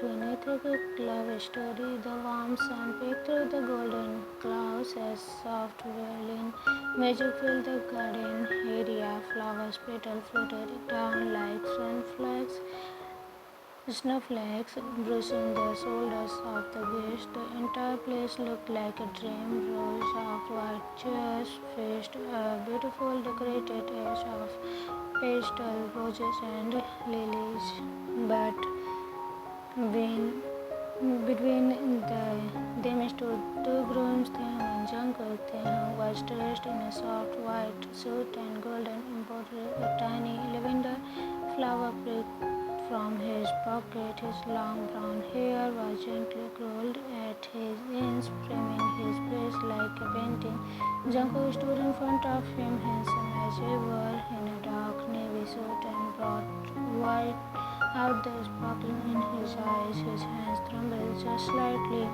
between a Taekook love story. The warm sun peeked through the golden clouds as soft violin music filled the garden area. Flowers petals floated down like snowflakes brushing the shoulders of the guests. The entire place looked like a dream. Rows of white chairs faced a beautiful decorated edge of pastel roses and lilies. But when between them stood two grooms, Taehyung and Jungkook. Taehyung was dressed in a soft white suit and golden embroidery. A tiny lavender flower pricked from his pocket. His long brown hair was gently curled at his ends, framing his face like a painting. Jungkook stood in front of him, handsome as ever, in a dark navy suit and broad white out there sparkling in his eyes. His hands trembled just slightly.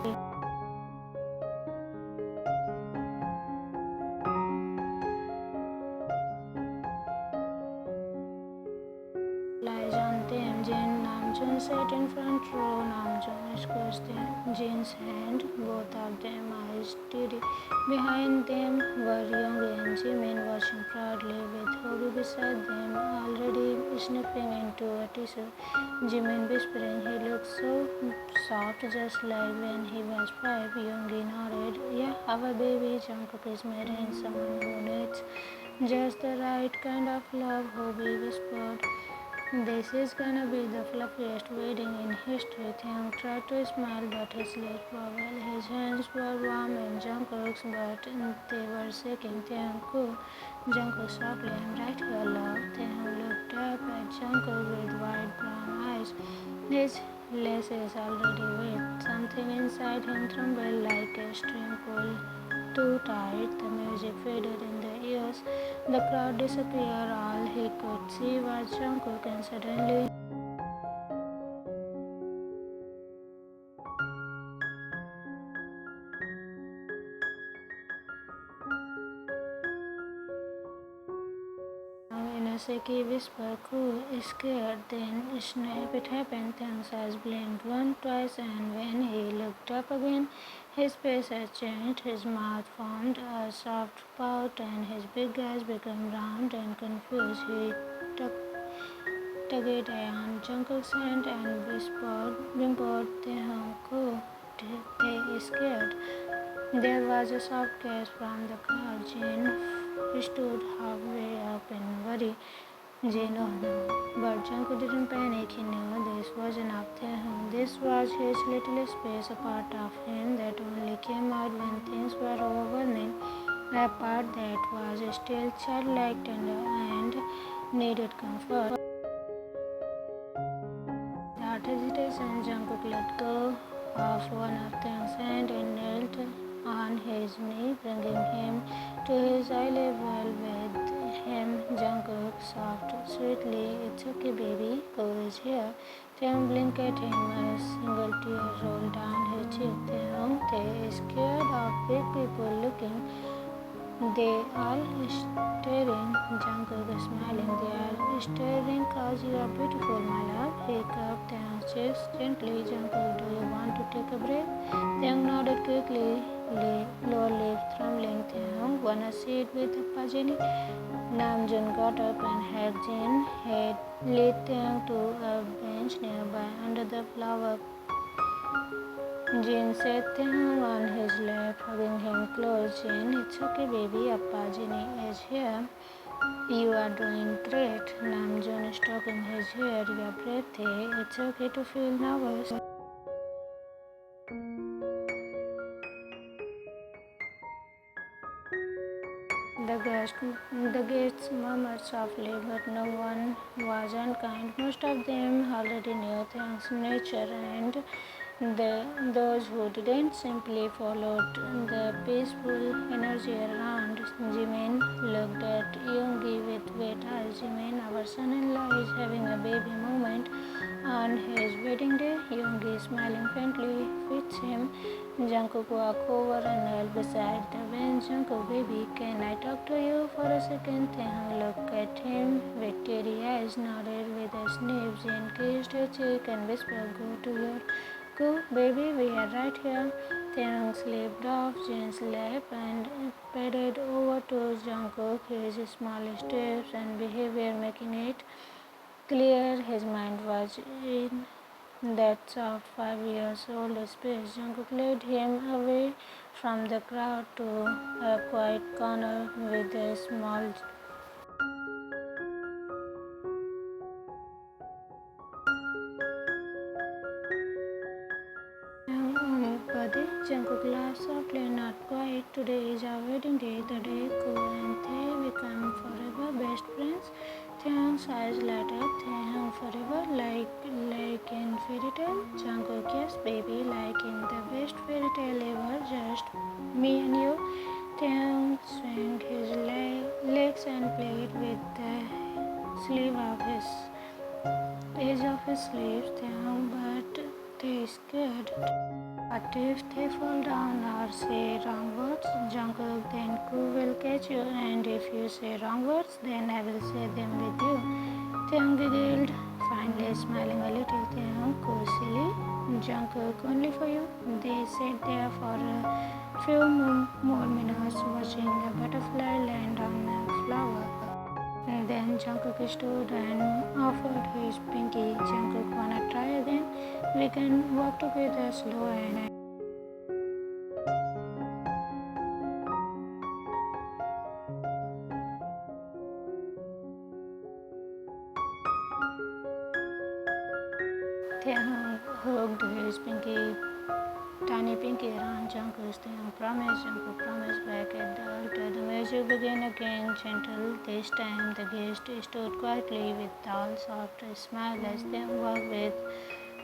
Lies on them. Jin Namjoon sat in front row. Namjoon squeezed Jin's hand, both of them eyes steady. Behind them were Young and Jimin watching proudly, with Hobby beside them, already sniffing into a tissue. Jimin whispering, "He looks so soft, just like when he was 5." Yoongi nodded, "Yeah, our baby Jungkook is marrying someone who needs just the right kind of love," Hobby whispered. "This is gonna be the fluffiest wedding in history." Taehyung tried to smile, but his lips were well. His hands were warm in Jungkook's, but they were shaking. "Taehyung, cool." Jungkook softly, "I'm right here, love." Taehyung looked up at Jungkook with wide brown eyes. His lashes already wet. Something inside him trembled like a string pulled too tight. The music faded in the ears. The crowd disappeared. All he could see was Jungkook, and suddenly in a shaky whisper, "Cool, scared." Then snap, it happened. Taehyung's eyes blinked once, twice, and when he looked up again, his face had changed. His mouth formed a soft pout, and his big eyes became round and confused. He tugged on Jungkook's hand and whimpered, "Taehyung, cool." They scared. There was a soft gasp from the crowd. Jin stood halfway up in worry. Jin, "Oh no." But Jungkook didn't panic. He knew this wasn't of Taehyung. This was his little space, a part of him that only came out when things were overwhelming. A part that was still childlike, tender, and needed comfort. Without hesitation, Jungkook let go of one of Taehyung's hand and knelt on his knee, bringing him to his eye level with him. Jungkook sobbed sweetly, "It's okay, baby. Go is here." Taehyung blinked at him. A single tear rolled down his cheek. "Taehyung, they scared of big people looking. They all staring." Jungkook smiling, "They are staring 'cause you are beautiful, my love." He cupped Taehyung's chest gently. "Jungkook, do you want to take a break?" Taehyung nodded quickly, lower lip trembling. "Taehyung, wanna sit with Appa Jenny?" Namjoon got up and hugged Jin. He led Taehyung to a bench nearby under the flower. Jin sat Taehyung on his lap, hugging him close. "Jin, it's okay, baby. Appa Jenny is here. You are doing great." Namjoon stroking his hair. "Your birthday. It's okay to feel nervous." The guests murmured softly, but no one was unkind. Most of them already knew Taehyung's nature, and those who didn't simply followed the peaceful energy around. Jimin looked at Yoongi with wet eyes. "Jimin, our son-in-law is having a baby moment." On his wedding day, Yoongi, smiling faintly, fits him. Jungkook walks over and knelt beside the bench. Jungkook, baby, can I talk to you for a second? Taehyung looked at him with teary eyes, nodded with a sniff. Jin kissed her cheek and whispered, Go, baby, we are right here. Taehyung slipped off Jin's lap and padded over to Jungkook, his small steps and behavior making it clear his mind was in that soft 5 years old space. Jungkook led him away from the crowd to a quiet corner with a small Buddy. Jungkook laughed softly, not quite. Today is our wedding day. The day Ko and Tae become forever best friends. Taehyung's eyes light up. Taehyung forever, like in fairy tale. Jungkook, yes, baby, like in the best fairy tale ever. Just me and you. Taehyung swung his legs and played with the sleeve of his edge of his sleeves. Taehyung, but they scared. What if they fall down or say wrong words? Jungkook, then Koo will catch you, and if you say wrong words, then I will say them with you. Taehyung giggled, finally smiling a little. Taehyung, Koo, silly. Jungkook, only for you. They sat there for a few more minutes, watching a butterfly land on a flower. And then Jungkook stood and offered his pinky. Jungkook, wanna try again? We can walk together slow and Taehyung hugged his tiny pinky around Jungkook's. Taehyung promised. Jungkook promised back at the altar. The music began again, gentle. This time the guest stood quietly with tall, soft smile as they walked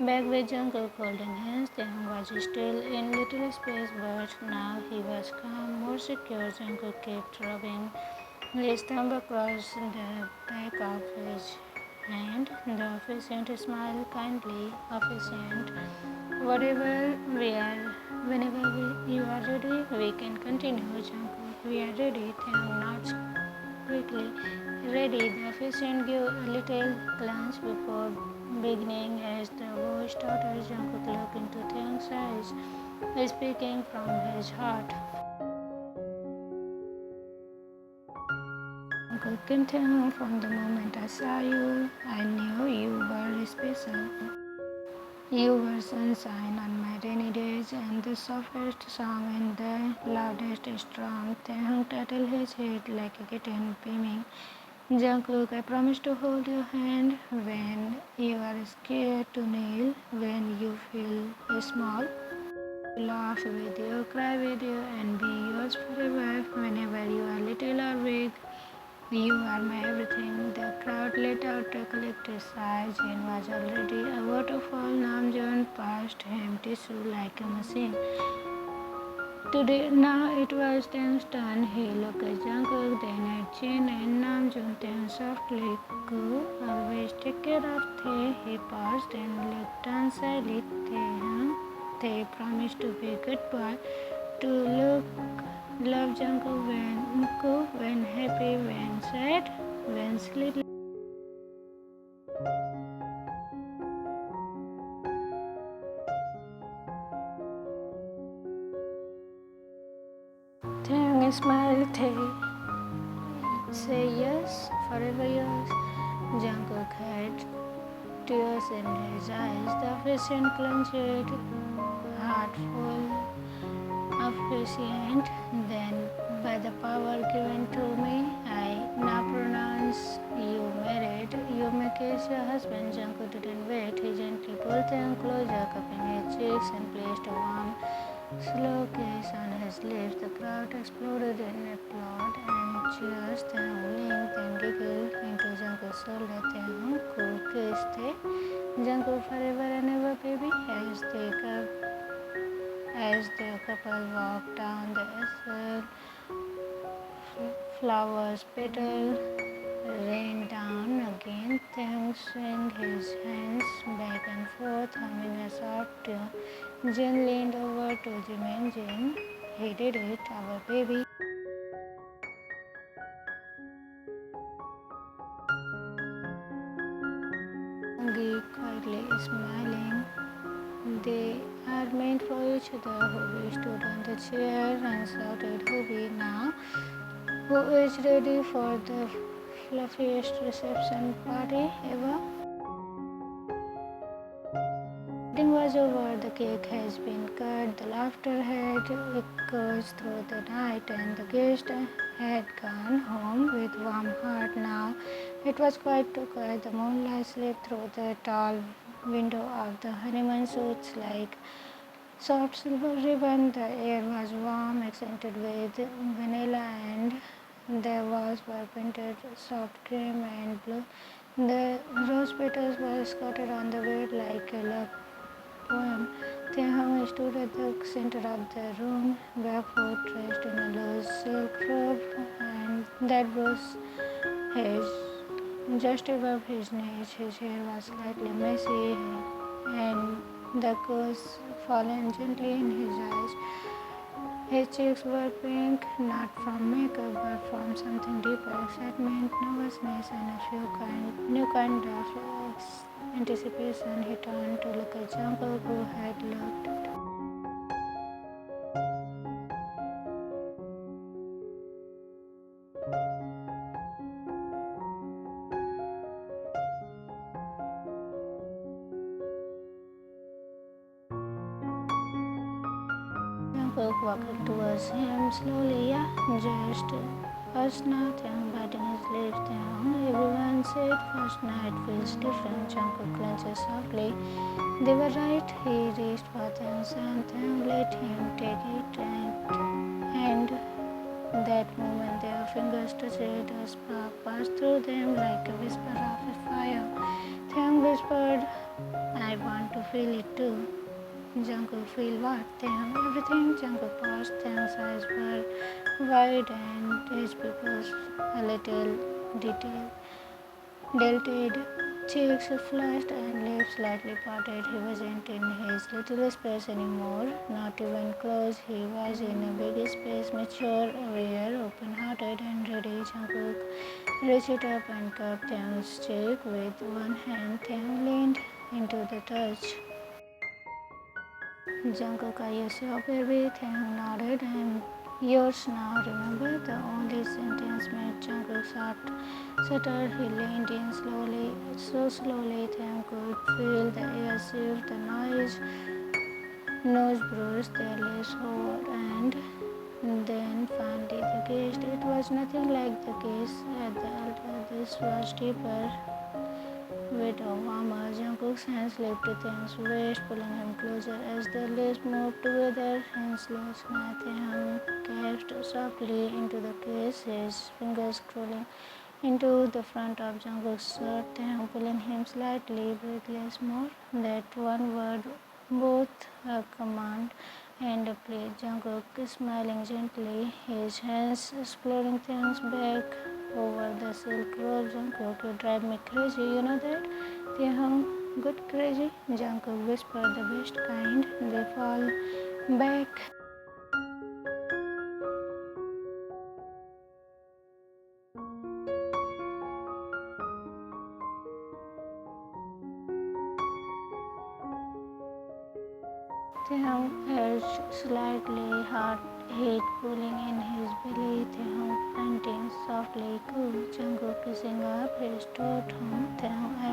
back with Jungkook holding hands. Taehyung was still in little space, but now he was calm, more secure. Jungkook kept rubbing his thumb across the back of his hand. The officiant smiled kindly. Officiant, whenever you are ready, we can continue. Jungkook, we are ready. Taehyung nods quickly. Ready. The officiant gave a little glance before beginning as the voice started. Jungkook looked into Taehyung's eyes, speaking from his heart. Jungkook and Taehyung, from the moment I saw you, I knew you were special. You were sunshine on my rainy days and the softest song in the loudest storm. Taehyung tattled his head like a kitten, beaming. Jungkook, I promise to hold your hand when you are scared, to kneel when you feel small, to laugh with you, cry with you, and be yours forever whenever you are little or big. You are my everything. The crowd let out a collective sigh. Jin was already a waterfall. Namjoon passed him tissue like a machine. Today, now it was Taehyung's turn. He looked at Jungkook, then at Jin and Namjoon. Taehyung softly, Koo, always take care of Tae. He paused and looked unsightly. Taehyung, Tae promised to be a good boy, to love Jungkook when Koo, when happy, when sad, when sleepy. Taehyung smiled. Tae, say yes, forever yours. Jungkook had tears in his eyes. The officiant clenched, heart full of patient. Then, by the power given to me, I now pronounce you married. You may kiss your husband. Jungkook didn't wait. He gently pulled Taehyung closer, cupping his cheeks and placed a warm, slow kiss on his lips. The crowd exploded in applause and cheers. Taehyung blinked and giggled into Jungkook's shoulder. Taehyung, Koo kissed Jungkook forever and ever, baby, as the couple walked down the aisle. Flowers, petals rained down again. Taehyung swung his hands back and forth, humming a soft tune. Jin leaned over to Jimin. Jin, he did it, our baby. Gi quietly smiling. They are meant for each other. Hobie stood on the chair and shouted, Hobie, now who is ready for the fluffiest reception party ever? The wedding was over, the cake has been cut, the laughter had echoed through the night, and the guests had gone home with warm heart. Now it was quite too quiet. The moonlight slipped through the tall window of the honeymoon suits like soft silver ribbon. The air was warm, accented with vanilla, and the walls were painted soft cream and blue. The rose petals were scattered on the bed like a love poem. Taehyung stood at the center of the room, barefoot, dressed in a loose silk robe, and that was his just above his knees. His hair was slightly messy, and the curls fallen gently in his eyes. His cheeks were pink, not from makeup, but from something deeper, excitement, nervousness, and new kind of anticipation. He turned to look at Jungkook, who had looked. Jungkook walked towards him slowly. Yeah, just first night, biting his lips down. Everyone said first night feels different. Jungkook clenches softly. They were right. He reached for Taehyung's hand. Taehyung let him take it, and that moment their fingers touched. A spark passed through them like a whisper of a fire. Taehyung whispered, I want to feel it too. Jungkook, feel what? Taehyung, everything. Jungkook paused. Taehyung's eyes were wide and his pupils a little dilted. Cheeks flushed and lips slightly parted. He wasn't in his little space anymore, not even close. He was in a big space, mature, aware, open-hearted, and ready. Jungkook reached up and cupped Taehyung's cheek with one hand. Taehyung leaned into the touch. Jungkook, are you sure, baby? Taehyung nodded. And yours now, remember? The only sentence made Jungkook's heart stutter. He leaned in slowly, so slowly Taehyung could feel the air shift, the nose bruised, their lips hovered, and then finally the kiss. It was nothing like the kiss at the altar. This was deeper, with a warmer. Jungkook's hands lifted Taehyung's waist, pulling him closer as their lips moved together. Hands loose. Now Taehyung gasped softly into the kiss, his fingers crawling into the front of Jungkook's shirt. Taehyung pulling him slightly, breathless more. That one word, both a command and a plea. Jungkook smiling gently, his hands exploring Taehyung's back over the silk robe. Jungkook, you drive me crazy, you know that? Taehyung, good crazy? Jungkook whispered, the best kind. They fall back. Taehyung edged slightly, heart heat pulling in his belly. Taehyung panting softly, cool. Jungkook kissing up his throat. Taehyung, I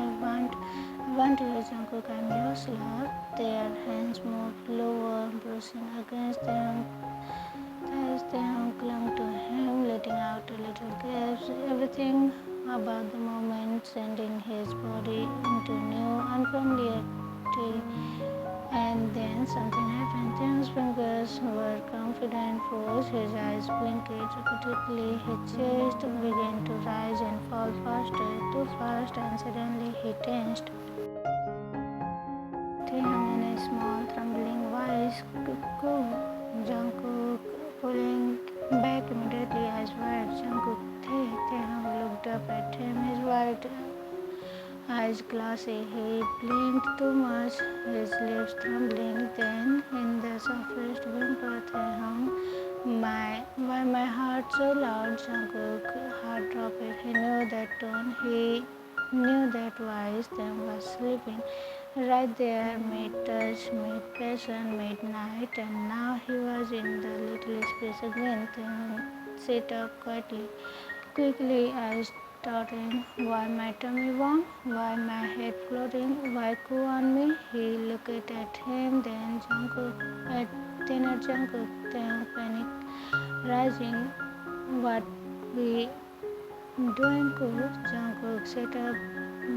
want you, Jungkook, I'm yours, love. Their hands moved lower, brushing against Taehyung. As Taehyung clung to him, letting out a little gasp. Everything about the moment sending his body into new unfamiliarity. And then something happened. Taehyung's fingers were confident force. His eyes blinked repeatedly. His chest began to rise and fall faster, too fast, and suddenly he tensed. Taehyung in a small, trembling voice, Go. Jungkook pulling back immediately, eyes wide. Jungkook, Taehyung looked up at him, his white eyes glassy. He blinked too much, his lips trembling. Then, in the softest whimper, Taehyung, why my heart so loud? Jungkook heart dropped. He knew that tone. He knew that voice. Then was sleeping. Right there, mid-touch, mid-passion, midnight, and now he was in the little space again. Taehyung sat up quietly. Quickly, eyes starting. Why my tummy warm? Why my head floating? Why cool on me? He looked at him, then at Jungkook, then panic rising. What we doing, cool? Jungkook sat up,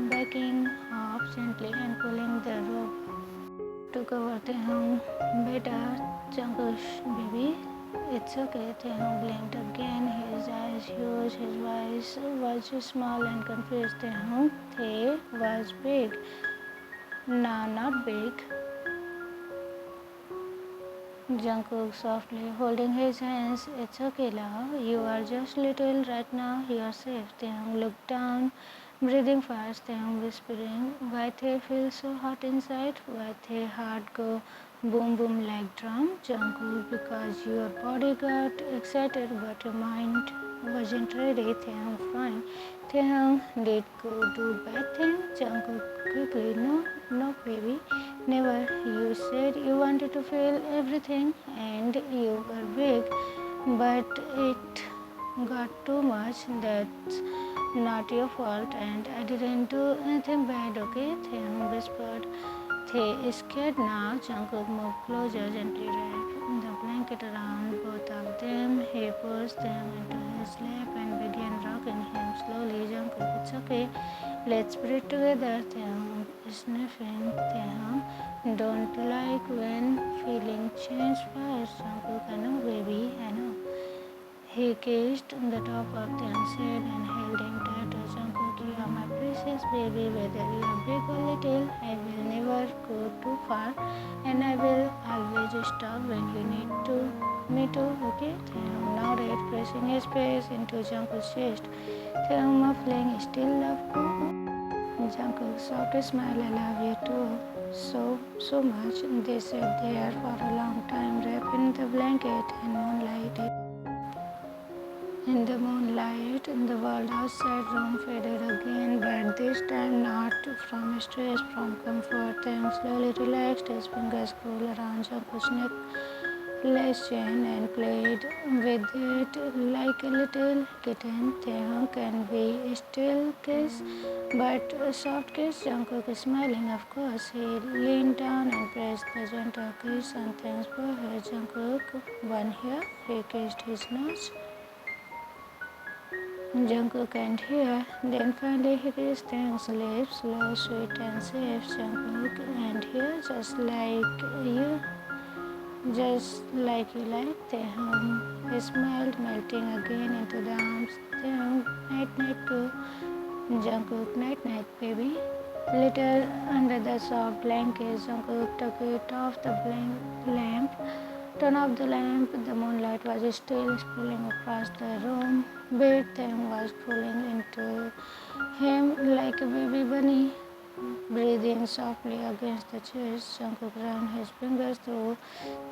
backing off gently and pulling the rope to cover Taehyung. Better, Jungkook, baby. It's okay. Taehyung blinked again, his eyes huge, his voice was small and confused. Taehyung, Tae was big. No, not big. Jungkook softly holding his hands. It's okay, love. You are just little right now. You are safe. Taehyung looked down, breathing fast. Taehyung whispering, why Tae feels so hot inside? Why Tae heart go boom boom like drum? Jungkook, because your body got excited but your mind wasn't ready. Taehyung fine. Taehyung, did go do bad thing? Jungkook quickly, no baby, never. You said you wanted to feel everything and you were big, but it got too much. That's not your fault and I didn't do anything bad, okay? Taehyung whispered. Tae is scared now. Jungkook moved closer, gently wrapped the blanket around both of them. He pushed them into his lap and began rocking him slowly. Jungkook, it's okay. Let's breathe together. Taehyung sniffing. Taehyung, don't like when feeling change fast. Jungkook, I know, baby, I know. He kissed the top of Taehyung's head and held him tighter. Jungkook, you are my precious baby. Whether you are big or little, I will never go too far, and I will always stop when you need to. Me too, okay? Taehyung nodded, pressing his face into Jungkook's chest. Taehyung muffling, still love you. Jungkook soft smile, I love you too. So much. They sat there for a long time, wrapped in the blanket and moonlight. In the moonlight, the world outside room faded again, but this time not from stress, from comfort. Taehyung slowly relaxed, his fingers curled around Jungkook's necklace chain and played with it like a little kitten. Taehyung, can we still kiss? But a soft kiss. Jungkook is smiling, of course. He leaned down and pressed the gentle kiss on Taehyung's forehead. Jungkook, one here. He kissed his nose. Jungkook and here. Then finally he kissed Taehyung's lips, slow, sweet and safe. Jungkook and here, just like you like. Taehyung. He smiled, melting again into the arms. Taehyung, night night too. Jungkook, night night baby. Little under the soft blanket, Jungkook took it off the lamp. Turn off the lamp. The moonlight was still spilling across the room. Bed Taehyung was crawling into him like a baby bunny, breathing softly against the chest. Jungkook ran his fingers through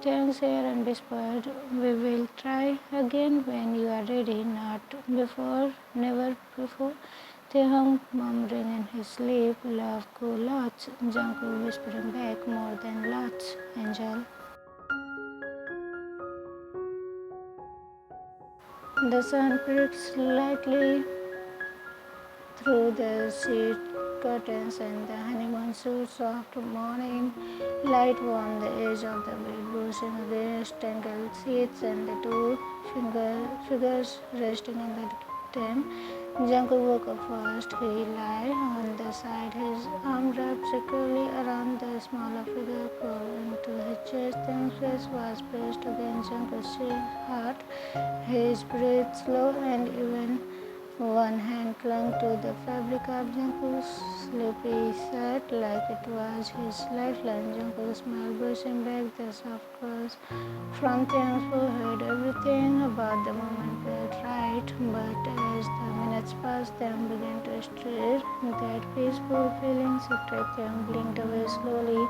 Taehyung's hair and whispered, we will try again when you are ready, not before, never before. Taehyung murmuring in his sleep, love cool lots. Jungkook whispering back, more than lots, angel. The sun peeked slightly through the sheet curtains and the honeymoon suit. Soft morning light warmed the edge of the bed, brushing against tangled sheets and the two figures resting on them. Jungkook woke up first. He lay on the side, his arm wrapped securely around the smaller figure, crawling to his chest. Taehyung's face was pressed against Jungkook's heart, his breath slow and even. One hand clung to the fabric of Jungkook's slippery shirt like it was his lifeline. Jungkook smiled, brushing back the soft curls from Taehyung's forehead. Everything about the moment felt right, but as the minutes passed, Taehyung began to stir. That peaceful feeling shifted. Taehyung blinked away slowly.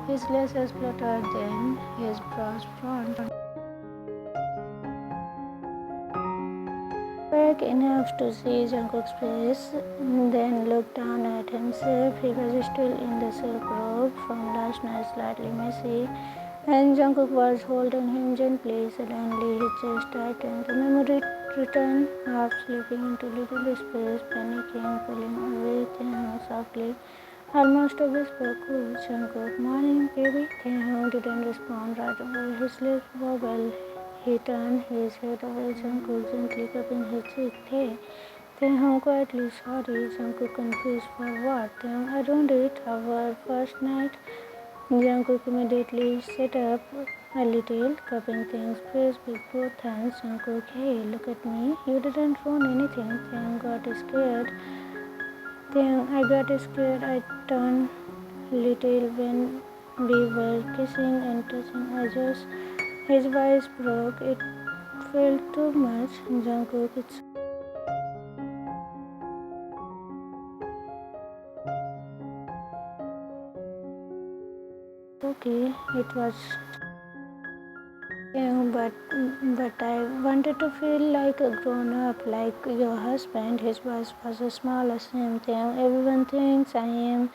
His lashes fluttered, then his brows frowned. Back enough to see Jungkook's face, then looked down at himself. He was still in the silk robe from last night, slightly messy, and Jungkook was holding him gently. Suddenly, his chest tightened. The memory returned, half slipping into little space, panicking, pulling away Taehyung softly. Almost a whisper, cool, Jungkook, morning, baby. Taehyung didn't respond right away. His lips wobbled. He turned his head away. Jungkook gently cupping his cheek. Taehyung quietly, sorry. Jungkook confused, for what? Taehyung, I ruined it. Our first night. Jungkook immediately sat up a little, cupping Taehyung's face with both hands. Jungkook, hey, look at me. You didn't ruin anything. Taehyung got scared. I got scared. I turned little when we were kissing and touching. His voice broke. It felt too much. Jungkook, it's okay. It was young, but I wanted to feel like a grown up, like your husband. His voice was a small, ashamed thing. Everyone thinks I am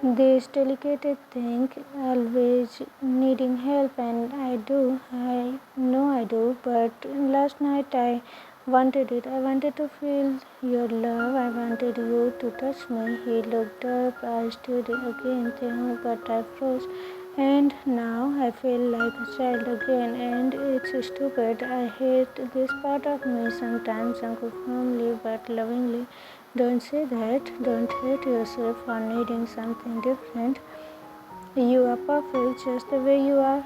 this delicate thing, always needing help, and I do. I know I do, but last night I wanted it. I wanted to feel your love. I wanted you to touch me. He looked up. I stood again, but I froze. And now I feel like a child again, and it's stupid. I hate this part of me sometimes, Uncle, firmly but lovingly. Don't say that. Don't hate yourself for needing something different. You are perfect just the way you are.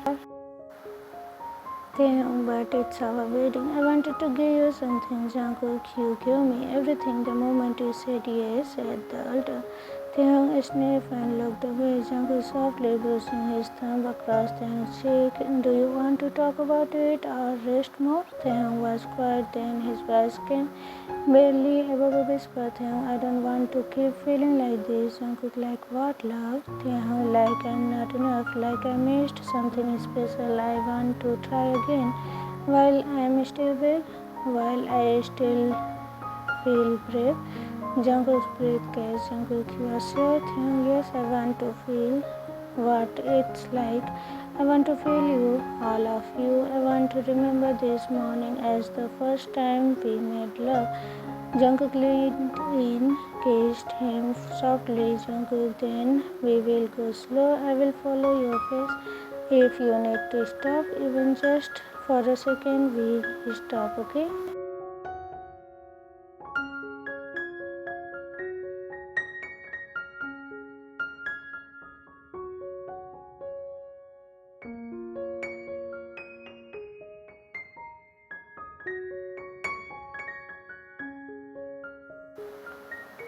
But it's our wedding. I wanted to give you something, Jungkook. You give me everything the moment you said yes at the altar. Taehyung sniffed and looked away. Jungkook softly brushing his thumb across Taehyung's cheek. Do you want to talk about it or rest more? Taehyung was quiet, then his voice came barely above a whisper. Taehyung, I don't want to keep feeling like this. Jungkook, like what, love? Taehyung, like I'm not enough, like I missed something special. I want to try again. While I'm still big, while I still feel brave. Jungkook's breath catch. Jungkook, you are sure? Taehyung, yes, I want to feel what it's like. I want to feel you, all of you. I want to remember this morning as the first time we made love. Jungkook leaned in, kissed him softly. Jungkook, then we will go slow. I will follow your face. If you need to stop, even just for a second, we stop, okay?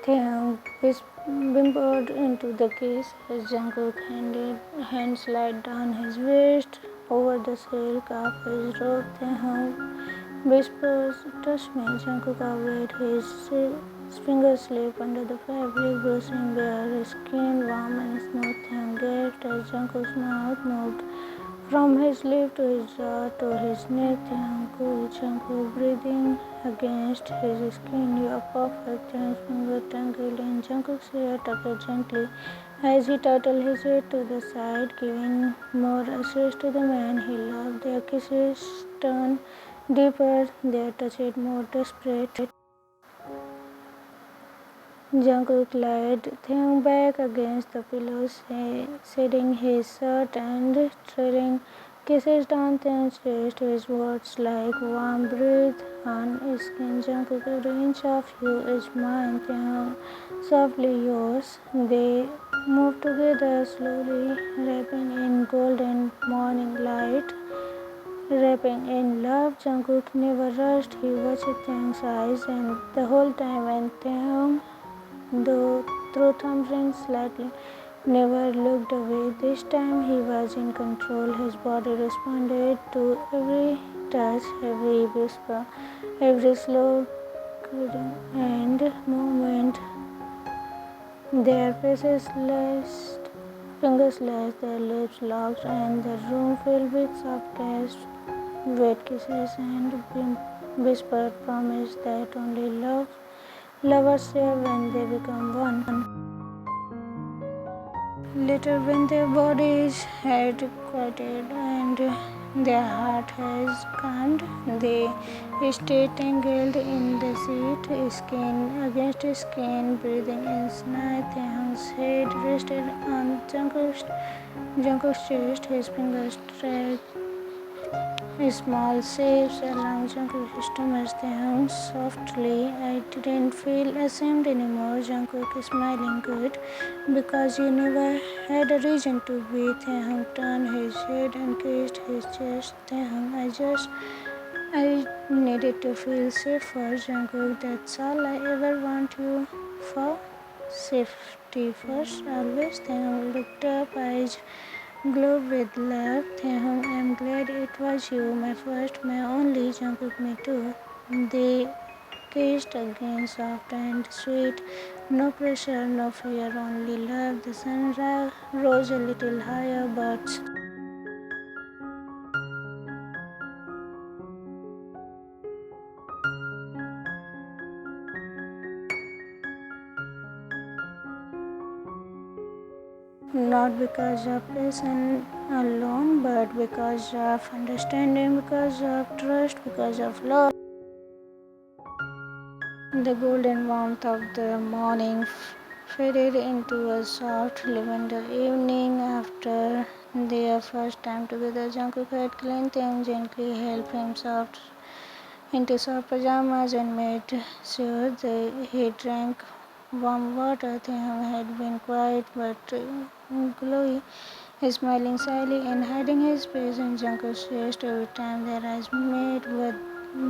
Taehyung whimpered into the kiss as Jungkook hand slid down his waist over the silk of his robe. Taehyung whispers, touch me. Jungkook obeyed. His fingers slipped under the fabric, brushing bare skin, warm and smooth. Taehyung gasped as Jungkook's mouth moved from his lip to his jaw to his neck. Taehyung cool. Jungkook breathing against his skin. You are perfect. Taehyung's finger tangled in Jungkook's hair, tugged gently as he turtled his head to the side, giving more assurance to the man he loved. Their kisses turned deeper, their touches more desperate. Jungkook laid Taehyung back against the pillow, shedding his shirt and trailing kisses down Taehyung's chest. His words like warm breath on his skin. Jungkook, every inch of you is mine. Taehyung, softly yours. They moved together slowly, wrapping in golden morning light. Rapping in love, Jungkook never rushed. He watched Taehyung's eyes and the whole time, and Taehyung, though through thumbprint slightly, never looked away. This time he was in control. His body responded to every touch, every whisper, every slow and movement. Their faces lashed, fingers lashed, their lips locked, and the room filled with softest wet kisses and whispered promise that only lovers share when they become one. Later, when their bodies had quieted and their heart has calmed, they stayed tangled in the seat, skin against skin, breathing inside. Taehyung's head rested on Jungkook's chest, his fingers tracked small shapes along Jungkook's stomach. Taehyung softly. I didn't feel ashamed anymore. Jungkook smiling good. Because you never had a reason to be. Taehyung turned his head and kissed his chest. Taehyung, I needed to feel safe for Jungkook. That's all I ever want you for. Safety first, always. Taehyung looked up, eyes glowed with love. Taehyung, I'm glad it was you, my first, my only. Jungkook, me too. They kissed again, soft and sweet. No pressure, no fear, only love. The sun rose a little higher, but not because of passion alone, but because of understanding, because of trust, because of love. The golden warmth of the morning faded into a soft lavender evening. After their first time together, Jungkook had cleaned Taehyung, gently helped himself into soft pajamas and made sure he drank warm water. Taehyung had been quiet but glowy, smiling shyly and hiding his face in Jungkook's chest every time their eyes met. But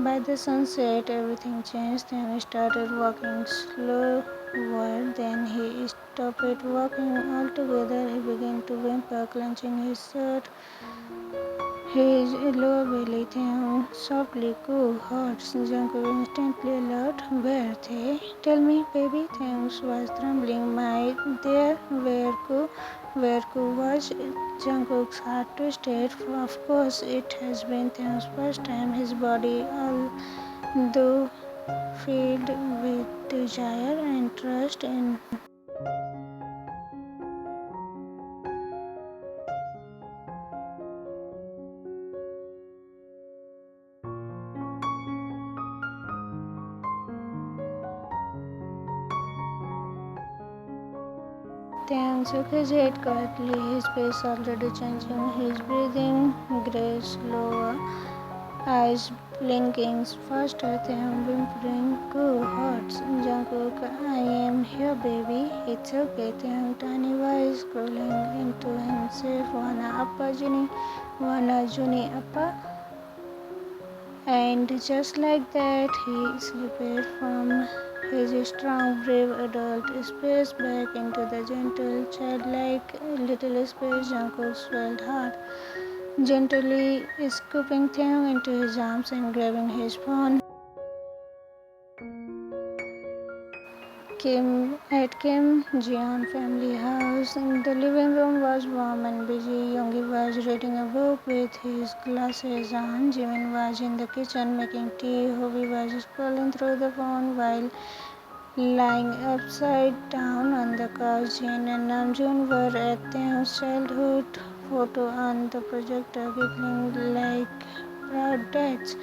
by the sunset, everything changed. Taehyung started walking slower, then he stopped walking altogether. He began to whimper, clenching his shirt. His lower belly. Taehyung softly coo hot. Jungkook instantly alert. Where, Tae? Tell me, baby. Taehyung's was trembling. My dear, where was? Jungkook's heart twisted. Of course, it has been Taehyung's first time. His body, although filled with desire and trust in Taehyung shook his head quietly, his face already changing, his breathing grew slower, eyes blinking faster. Taehyung whimpering, "Go, hot." Jungkook, I am here, baby. It's okay. Taehyung tiny voice crawling into himself. Wana Juni appa. And just like that, he slipped from his strong, brave adult space back into the gentle, childlike little space. Jungkook swelled hard, gently scooping Taehyung into his arms and grabbing his phone. Kim Jian family house. The living room was warm and busy. Yoongi was reading a book with his glasses on. Jimin was in the kitchen making tea. Hobi was scrolling through the phone while lying upside down on the couch. Jin and Namjoon were at Taehyung's childhood photo on the projector, giggling like proud dads.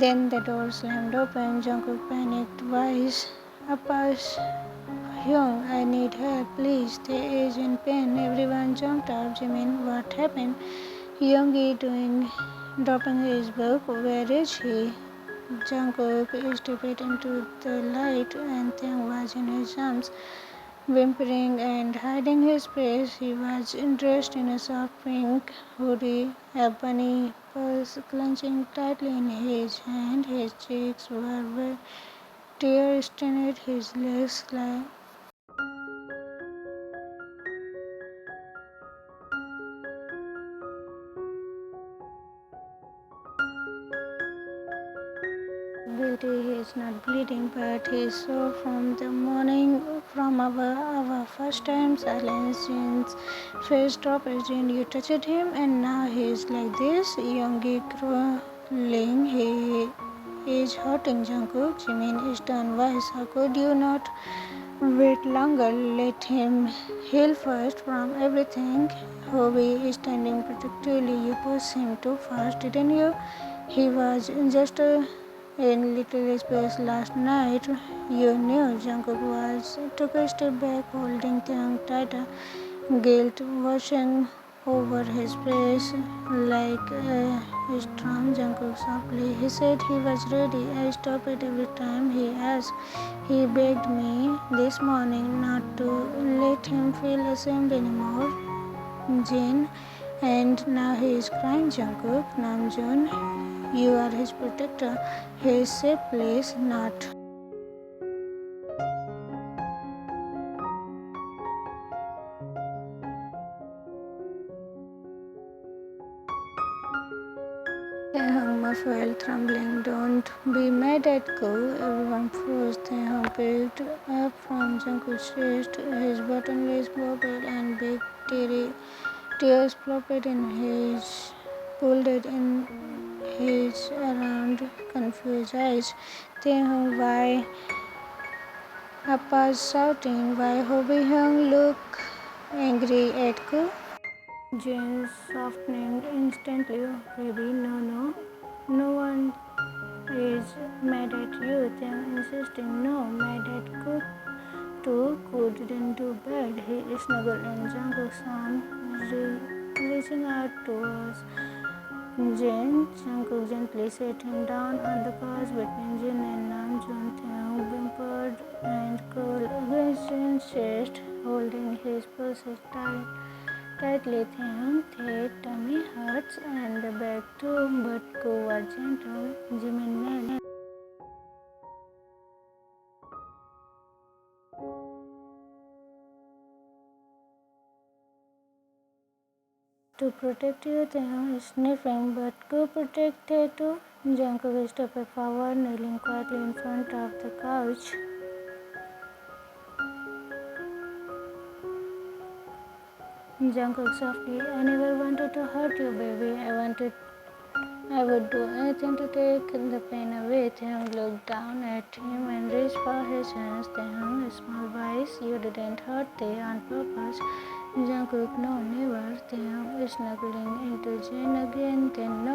Then the door slammed open. Jungkook panicked. Voice, Appa, Hyung, I need help, please. Tae is in pain. Everyone jumped up. Jimin, what happened? Yoongi dropping his book. Where is he? Jungkook stepped into the light and Taehyung was in his arms. Whimpering and hiding his face, he was dressed in a soft pink hoodie, a bunny purse clenching tightly in his hand. His cheeks were tear-stained, his legs he is not bleeding, but he is sore from the morning, from our first time silence. Jin's face dropped. Jin, you touched him, and now he is like this. Youngie crawling. He is hurting. Jungkook. Jimin is done. Why? How could you not wait longer? Let him heal first from everything. Hobie is standing protectively. You pushed him too fast, didn't you? He was just in little space last night. You knew. Jungkook took a step back, holding Taehyung tighter, guilt washing over his face like a storm. Jungkook softly. He said he was ready. I stopped it every time he asked. He begged me this morning not to let him feel ashamed anymore. Jin, and now he is crying. Jungkook, Namjoon, you are his protector, his safe place, not. Taehyung muffled, trembling. Don't be mad at Ko. Everyone froze. Taehyung picked up from Jungkook's chest. His buttonless bobbled and big tears plopped in his, pulled in his around confused eyes. Taehyung, why? Appa's shouting. Why? Hobie looked angry at Ko. Jane softening instantly. Baby, no one is mad at you. Them insisting, no, mad at Cook too. Cook didn't do bad. He snuggled in Jungkook's arm, reaching out towards Jane. Jungkook gently set him down on the couch between Jin and Namjoon. Taehyung whimpered and curled against Jin's chest, holding his pulses tightly. Taehyung, their tummy hurts and the back too, but Ko was gentle. Jimin knelt to protect you. Taehyung is sniffing, but Ko protected too. Jungkook stepped forward, kneeling quietly in front of the couch. Jungkook softly, I never wanted to hurt you, baby. I would do anything to take the pain away. Taehyung looked down at him and reached for his hands. Taehyung, small voice, you didn't hurt Tae on purpose. Jungkook, no, never. Taehyung snuggling into Jin again. Then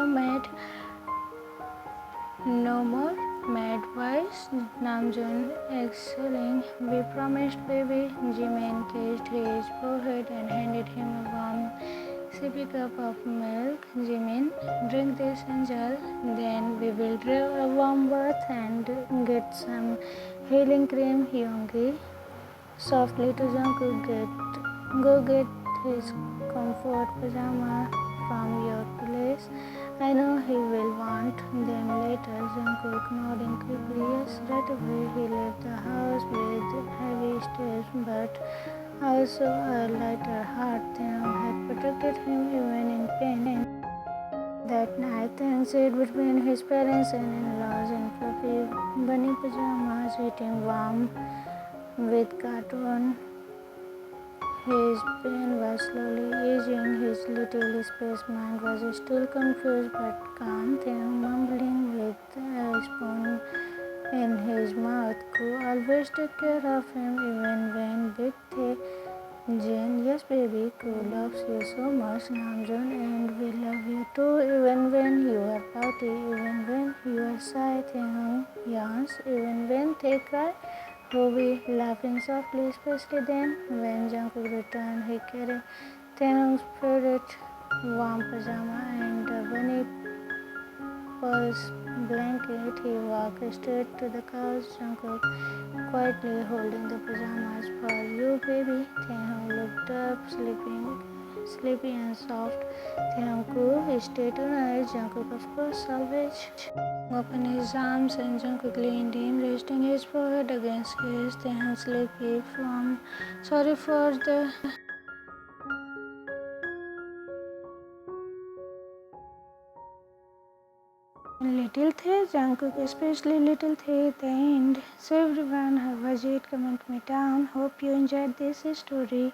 no more mad voice. Namjoon exhaling. We promised, baby. Jimin kissed his forehead and handed him a warm sippy cup of milk. Jimin, drink this, angel. Then we will do a warm bath and get some healing cream. Yoongi softly to Jungkook, go get his comfort pajama from your place. I know he will want them later. Jungkook nodding quickly. Yes, right away. He left the house with heavy steps, but also a lighter heart. Taehyung had protected him even in pain. That night, Taehyung sat between his parents and in-laws in fluffy bunny pajamas, eating warm with cartoon. His pain was slowly easing. His little space mind was still confused but calm. Taehyung mumbling with a spoon in his mouth. Could always take care of him even when big Tae. Jane, yes baby, Ko loves you so much. Namjoon, and we love you too, even when you are pouty, even when you are shy. Taehyung yawns, even when they cry. Hobie laughing softly, especially then. When Jungkook returned, he carried Taehyung's favorite warm pajama and a bunny papa's blanket, he walked straight to the couch. Jungkook quietly holding the pajamas. For you, baby. Taehyung looked up, sleepy and soft. Taehyung, stay tonight. Jungkook, of course, always. Opened his arms and Jungkook leaned in, resting his forehead against his. Taehyung sleepy from sorry for the little Thay, Jungkook, especially little Thay, the end. So everyone, have a great comment me down. Hope you enjoyed this story.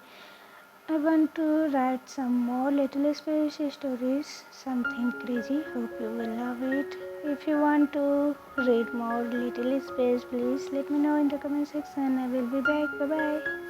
I want to write some more little space stories, something crazy. Hope you will love it. If you want to read more little space, please let me know in the comment section. I will be back. Bye bye.